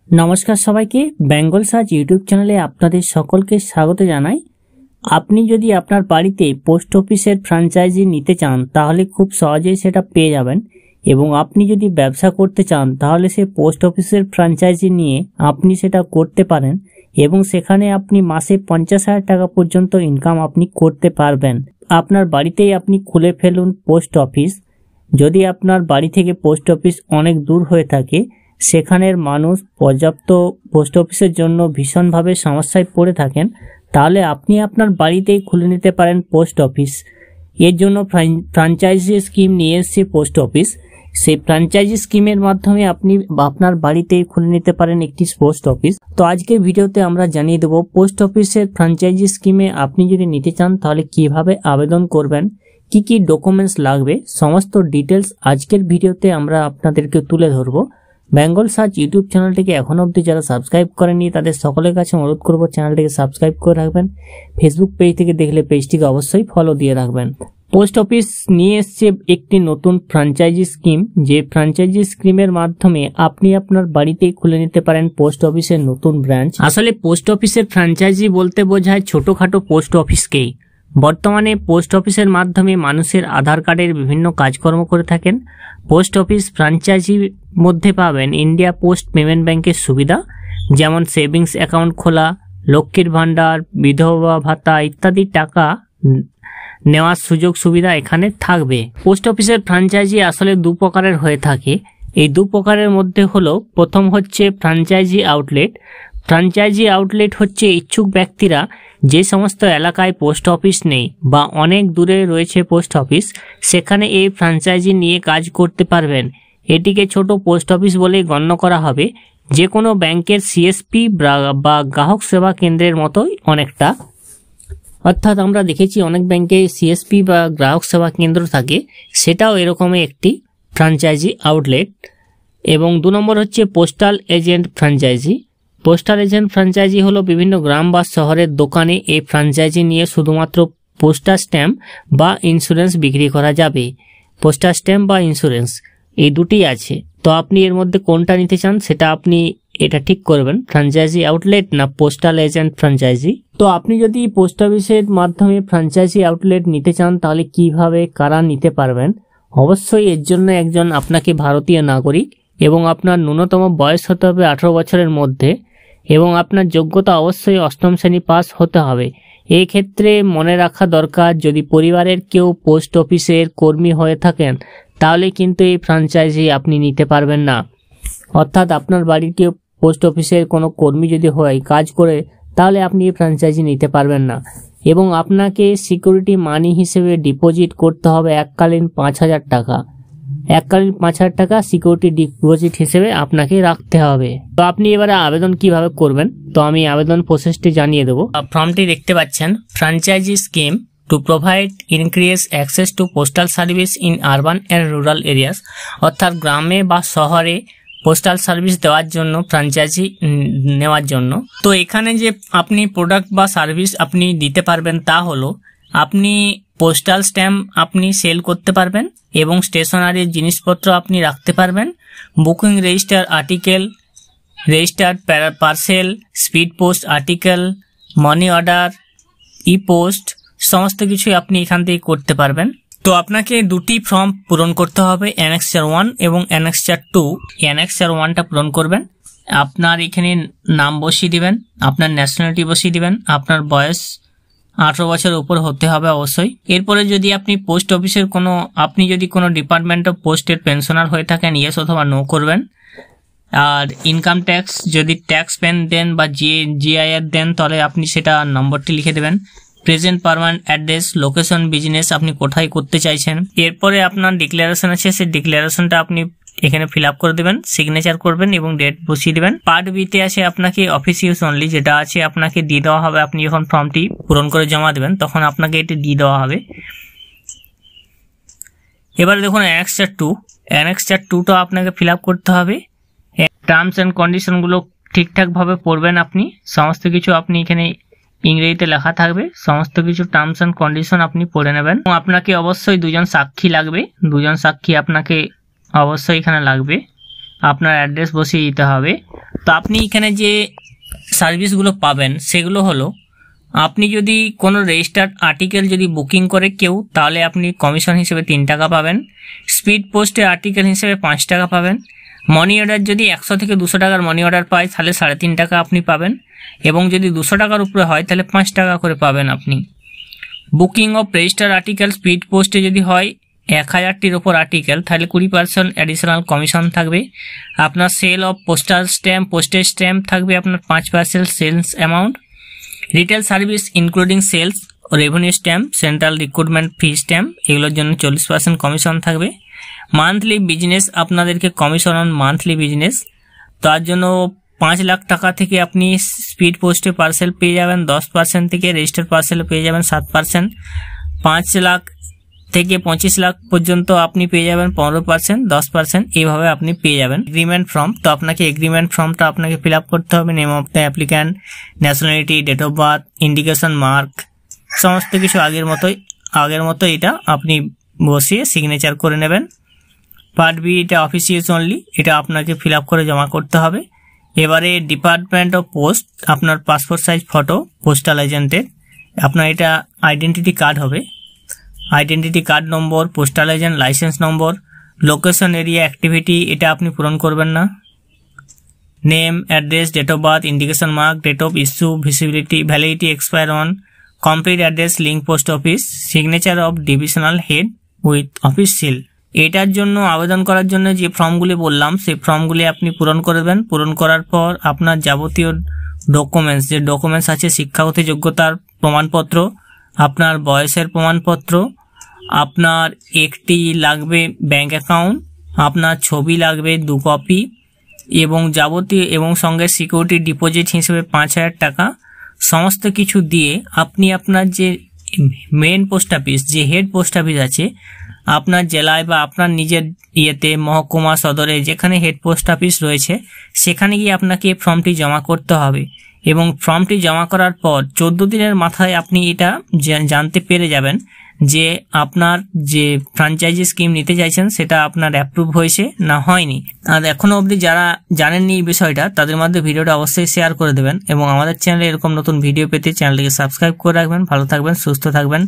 নমস্কার সবাইকে, Bengal search YouTube চ্যানেলে আপনাদের সকলকে স্বাগত জানাই। আপনি যদি আপনার বাড়িতে পোস্ট অফিসের ফ্র্যাঞ্চাইজি নিতে চান তাহলে খুব সহজেই সেটা পেয়ে যাবেন, এবং আপনি যদি ব্যবসা করতে চান তাহলে সে পোস্ট অফিসের ফ্র্যাঞ্চাইজি নিয়ে আপনি সেটা করতে পারেন, এবং সেখানে আপনি মাসে 50,000 টাকা পর্যন্ত ইনকাম আপনি করতে পারবেন। আপনার বাড়িতেই আপনি খুলে ফেলুন পোস্ট অফিস। যদি আপনার বাড়ি থেকে পোস্ট অফিস অনেক দূর হয়ে থাকে, সেখানের মানুষ পর্যাপ্ত পোস্ট অফিসের জন্য ভীষণভাবে সমস্যায় পড়ে থাকেন, তাহলে আপনি আপনার বাড়িতেই খুলে নিতে পারেন পোস্ট অফিস। এর জন্য ফ্র্যাঞ্চাইজি স্কিম নিয়ে এসেছে পোস্ট অফিস। সেই ফ্র্যাঞ্চাইজি স্কিমের মাধ্যমে আপনি আপনার বাড়িতেই খুলে নিতে পারেন একটি পোস্ট অফিস। তো আজকের ভিডিওতে আমরা জানিয়ে দেব পোস্ট অফিসের ফ্র্যাঞ্চাইজি স্কিমে আপনি যদি নিতে চান তাহলে কিভাবে আবেদন করবেন, কি কি ডকুমেন্টস লাগবে, সমস্ত ডিটেলস আজকের ভিডিওতে আমরা আপনাদেরকে তুলে ধরবো। বেঙ্গল সার্চ ইউটিউব চ্যানেলটিকে এখনো অবধি যারা সাবস্ক্রাইব করেনি তাদের সকলের কাছে অনুরোধ করবো চ্যানেলটিকে সাবস্ক্রাইব করে রাখবেন। ফেসবুক পেজ থেকে দেখলে পেজটিকে অবশ্যই ফলো দিয়ে রাখবেন। পোস্ট অফিস নিয়ে এসছে একটি নতুন ফ্র্যাঞ্চাইজি স্কিম, যে ফ্র্যাঞ্চাইজি স্কিমের মাধ্যমে আপনি আপনার বাড়িতেই খুলে নিতে পারেন পোস্ট অফিসের নতুন ব্রাঞ্চ। আসলে পোস্ট অফিসের ফ্র্যাঞ্চাইজি বলতে বোঝায় ছোটখাটো পোস্ট অফিসকেই। বর্তমানে পোস্ট অফিসের মাধ্যমে মানুষের আধার কার্ডের বিভিন্ন কাজকর্ম করে থাকেন। পোস্ট অফিস ফ্র্যাঞ্চাইজির মধ্যে পাবেন ইন্ডিয়া পোস্ট পেমেন্ট ব্যাংকের সুবিধা, যেমন সেভিংস অ্যাকাউন্ট খোলা, লক্ষ্মীর ভান্ডার, বিধবা ভাতা ইত্যাদি টাকা নেওয়ার সুযোগ সুবিধা এখানে থাকবে। পোস্ট অফিসের ফ্র্যাঞ্চাইজি আসলে দু প্রকারের হয়ে থাকে। এই দু প্রকারের মধ্যে হলো, প্রথম হচ্ছে ফ্র্যাঞ্চাইজি আউটলেট। ফ্র্যাঞ্চাইজি আউটলেট হচ্ছে ইচ্ছুক ব্যক্তিরা যে সমস্ত এলাকায় পোস্ট অফিস নেই বা অনেক দূরে রয়েছে পোস্ট অফিস, সেখানে এই ফ্র্যাঞ্চাইজি নিয়ে কাজ করতে পারবেন। এটিকে ছোট পোস্ট অফিস বলেই গণ্য করা হবে, যে কোনো ব্যাংকের সিএসপি বা গ্রাহক সেবা কেন্দ্রের মতোই অনেকটা। অর্থাৎ আমরা দেখেছি অনেক ব্যাংকে সিএসপি বা গ্রাহক সেবা কেন্দ্র থাকে, সেটাও এরকমই একটি ফ্র্যাঞ্চাইজি আউটলেট। এবং 2 নম্বর হচ্ছে postal agent franchise. Postal agent franchise হলো বিভিন্ন গ্রাম বা শহরের দোকানে এই ফ্র্যাঞ্চাইজি নিয়ে শুধুমাত্র পোস্টাল স্ট্যাম্প বা ইন্স্যুরেন্স বিক্রি করা যাবে। পোস্টাল স্ট্যাম্প বা ইন্স্যুরেন্স এই দুটি আছে, তো আপনি এর মধ্যে কোনটা নিতে চান সেটা আপনি এটা ঠিক করবেন, ফ্র্যাঞ্চাইজি আউটলেট না পোস্টাল এজেন্ট ফ্র্যাঞ্চাইজি। তো আপনি যদি পোস্ট অফিসের মাধ্যমে ফ্র্যাঞ্চাইজি আউটলেট নিতে চান তাহলে কিভাবে কারা নিতে পারবেন। অবশ্যই এর জন্য একজন আপনাকে ভারতীয় নাগরিক এবং আপনার ন্যূনতম বয়স হতে হবে 18 বছরের মধ্যে, এবং আপনার যোগ্যতা অবশ্যই 8ম শ্রেণী পাস হতে হবে। এই ক্ষেত্রে মনে রাখা দরকার, যদি পরিবারের কেউ পোস্ট অফিসের কর্মী হয়ে থাকেন তাহলে কিন্তু এই ফ্র্যাঞ্চাইজি আপনি নিতে পারবেন না। অর্থাৎ আপনার বাড়ির কেউ পোস্ট অফিসের কোনো কর্মী যদি হয় কাজ করে, তাহলে আপনি এই ফ্র্যাঞ্চাইজি নিতে পারবেন না। এবং আপনাকে সিকিউরিটি মানি হিসেবে ডিপোজিট করতে হবে এককালীন 5,000 টাকা। এককালীন 5,000 টাকা সিকিউরিটি ডিপোজিট হিসেবে আপনাকে রাখতে হবে। তো আপনি এবারে আবেদন কিভাবে করবেন, তো আমি আবেদন প্রসেসটি জানিয়ে দেবো। ফর্মটি দেখতে পাচ্ছেন, franchise scheme to provide increase access to postal service in urban and rural areas. অর্থাৎ গ্রামে বা শহরে পোস্টাল সার্ভিস দেওয়ার জন্য ফ্র্যাঞ্চাইজি নেওয়ার জন্য। তো এখানে যে আপনি প্রোডাক্ট বা সার্ভিস আপনি দিতে পারবেন তা হলো, আপনি পোস্টাল স্ট্যাম্প আপনি সেল করতে পারবেন এবং স্টেশনারি জিনিসপত্র আপনি রাখতে পারবেন। Booking register article, registered parcel, speed post article, money order, e post, সমস্ত কিছুই আপনি এখান থেকে করতে পারবেন। তো আপনাকে দুটি ফর্ম পূরণ করতে হবে, অ্যানেক্সার 1 এবং অ্যানেক্সার 2। অ্যানেক্সার 1টা পূরণ করবেন, আপনার এখানে নাম বসিয়ে দিবেন, আপনার ন্যাশনালিটি বসিয়ে দিবেন, আপনার বয়স 18 বছরের উপর হতে হবে অবশ্যই। এরপরে যদি আপনি পোস্ট অফিসের আপনি যদি কোনো ডিপার্টমেন্ট অফ পোস্টের পেনশনার হয়ে থাকেন, ইয়েস অথবা নো করবেন। আর ইনকাম ট্যাক্স যদি ট্যাক্স পেন দেন বা জিআইআর দেন তাহলে আপনি সেটা নম্বরটি লিখে দেবেন। Present permanent address, location, business আপনি কোথায় করতে চাইছেন। এরপরে আপনার ডিক্লারেশন আছে, সেই ডিক্লারেশনটা আপনি এখানে ফিল আপ করে দেবেন, সিগনেচার করবেন এবং ডেট বসিয়ে দেবেন। পার্ট বিতে আছে আপনাকে অফিস ইউজ অনলি, যেটা আছে আপনাকে দিয়ে দেওয়া হবে। আপনি যখন ফর্মটি পূরণ করে জমা দেবেন তখন আপনাকে এটি দিয়ে দেওয়া হবে। এবারে দেখুন অ্যানেক্সার 2। অ্যানেক্সার 2টা আপনাকে ফিল আপ করতে হবে। টার্মস অ্যান্ড কন্ডিশনগুলো ঠিকঠাকভাবে পড়বেন আপনি, সমস্ত কিছু আপনি এখানে ইংরেজিতে লেখা থাকবে, সমস্ত কিছু টার্মস অ্যান্ড কন্ডিশন আপনি পড়ে নেবেন। আপনাকে অবশ্যই 2জন সাক্ষী লাগবে, 2জন সাক্ষী আপনাকে অবশ্যই এখানে লাগবে। আপনার অ্যাড্রেস বসিয়ে দিতে হবে। তো আপনি এখানে যে সার্ভিসগুলো পাবেন সেগুলো হলো, আপনি যদি কোনো রেজিস্টার্ড আর্টিকেল যদি বুকিং করে কেউ, তাহলে আপনি কমিশন হিসেবে 3 টাকা পাবেন। স্পিড পোস্টের আর্টিকেল হিসেবে 5 টাকা পাবেন। মানি অর্ডার যদি 100 থেকে 200 টাকার মানি অর্ডার পায় তাহলে 3.5 টাকা আপনি পাবেন, এবং যদি 200 টাকার উপরে হয় তাহলে 5 টাকা করে পাবেন আপনি। Booking of registered article speed পোস্টে যদি হয় 1000টির ওপর আর্টিকেল তাহলে 20% অ্যাডিশনাল কমিশন থাকবে। আপনার sale of postal stamp, postage stamp থাকবে আপনার 5% sales amount. Retail service including sales, revenue stamp, central recruitment fee stamp, এগুলোর জন্য 40% কমিশন থাকবে। মান্থলি বিজনেস, আপনাদেরকে কমিশন অন মান্থলি বিজনেস, তার জন্য 5 লাখ টাকা থেকে আপনি স্পিড পোস্টে পার্সেল পেয়ে যাবেন 10% থেকে, রেজিস্টার পার্সেলে পেয়ে যাবেন 7%। 5 লাখ থেকে 25 লাখ পর্যন্ত আপনি পেয়ে যাবেন 15%, 10%, এইভাবে আপনি পেয়ে যাবেন। এগ্রিমেন্ট ফর্ম, তো আপনাকে এগ্রিমেন্ট ফর্মটা আপনাকে ফিল আপ করতে হবে। Name of the applicant, nationality, date of birth, indication mark, সমস্ত কিছু আগের মতো এটা আপনি বসিয়ে সিগনেচার করে নেবেন। পার্ট বি, এটা অফিস ইউজ অনলি, এটা আপনাকে ফিল আপ করে জমা করতে হবে। এবারে ডিপার্টমেন্ট অফ পোস্ট, আপনার পাসপোর্ট সাইজ ফটো পোস্টাল এজেন্টের, আপনার এটা আইডেন্টিটি কার্ড হবে। Identity card number, postal agent licence number, location, area, activity, এটা আপনি পূরণ করবেন না। Name, address, date of birth, indication mark, date of issue, visibility, validity expire on, complete address, link post office, signature of divisional head with office seal. এটার জন্য আবেদন করার জন্য যে ফর্মগুলি বললাম সেই ফর্মগুলি আপনি পূরণ করবেন। পূরণ করার পর আপনার যাবতীয় ডকুমেন্টস, যে ডকুমেন্টস আছে, শিক্ষাগত যোগ্যতার প্রমাণপত্র, আপনার বয়সের প্রমাণপত্র, আপনার একটি লাগবে ব্যাংক অ্যাকাউন্ট, আপনার ছবি লাগবে 2 কপি, এবং যাবতীয় এবং সঙ্গে সিকিউরিটি ডিপোজিট হিসেবে 5000 টাকা, সমস্ত কিছু দিয়ে আপনি আপনার যে মেন পোস্ট অফিস, যে হেড পোস্ট অফিস আছে আপনার জেলায় বা আপনার নিজের ইয়েতে, মহকুমা, সদরে, যেখানে হেড পোস্ট অফিস রয়েছে সেখানে গিয়ে আপনাকে ফর্মটি জমা করতে হবে। এবং ফর্মটি জমা করার পর 14 দিনের মাথায় আপনি এটা জানতে পেরে যাবেন যে আপনার যে ফ্র্যাঞ্চাইজি স্কিম নিতে চাইছেন সেটা আপনার অ্যাপ্রুভ হয়েছে না হয়নি। আর এখনো অবধি যারা জানেননি এই বিষয়টা তাদের মধ্যে ভিডিওটা অবশ্যই শেয়ার করে দেবেন, এবং আমাদের চ্যানেলে এরকম নতুন ভিডিও পেতে চ্যানেলটিকে সাবস্ক্রাইব করে রাখবেন। ভালো থাকবেন, সুস্থ থাকবেন।